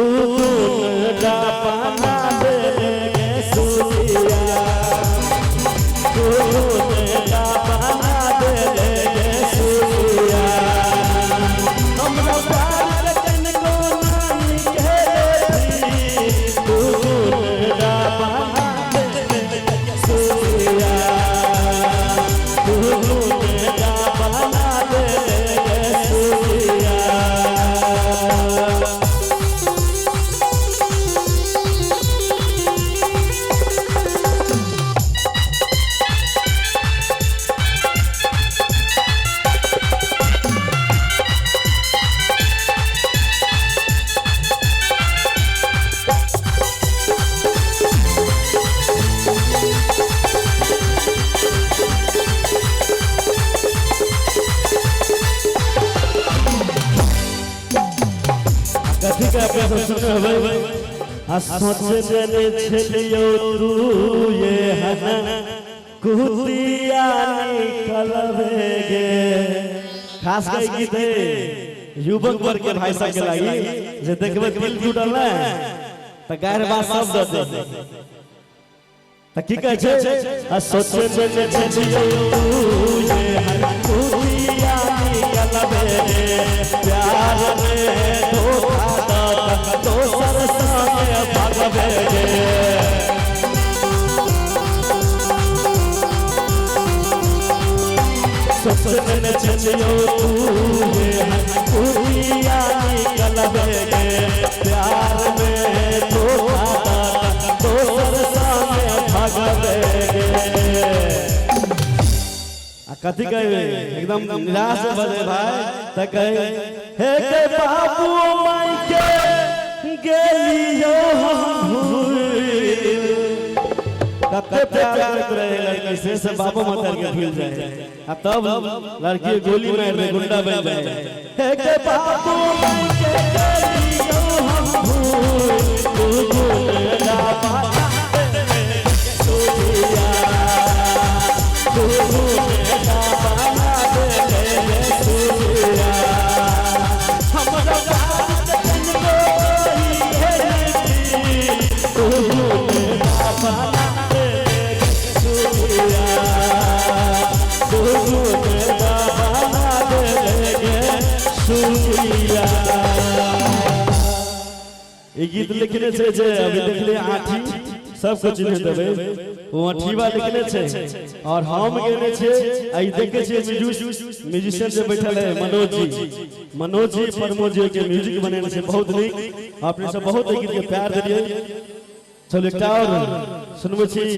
तू गुंडा बना देंगे सूर्या, तू गुंडा बना देंगे सूर्या। हमरा प्यार कन को नानी के तू गुंडा बना देंगे सूर्या, तू गुंडा बना देंगे सूर्या। कथी का प्यास सुन हवे सोचे ने छलियो तू ये हन कुतिया निकलवेगे। खास कर गीत युवक वर्ग के भाई सब के लागी जे देखबे दिल टूटल ना त गायर बात सब दे दे त की कह छै सोचे ने छलियो तू ये हन कुतिया निकलवेगे। प्यार में धोखा तो सरसाने भगवेगे। सपने चलियो तू ये कुतिया निकलवेगे। प्यार में धोखा तो सरसाने भगवेगे। कथी कहे एकदम निराश बजे भाई त कहे हे के बाबू माई के गेलियो हम भूल। कते प्यार करत रहे लड़की से बाबू मतर के भूल जाए आ तब लड़की गोली मार दे गुंडा बन जाए। हे के बाबू माई के गेलियो हम भूल। तू गुंडा बना दे सूर्या, तू गुंडा बना दे सूर्या। हमरा बात कन को है तू गुंडा बना दे सूर्या, तू गुंडा बना दे सूर्या। ये गीत लिखने से जे अभी देखले आठी सब कुछ चिन्ह देबे वो अठीवा लिखने छे और हम गेने छे। आई देखे छे म्यूजिशियन जे बैठल है मनोज जी प्रमोद जी के म्यूजिक बनेने छे बहुत नीक। आपने सब बहुत गीत के प्यार दिलिए। चलो एकटा और सुनबे छी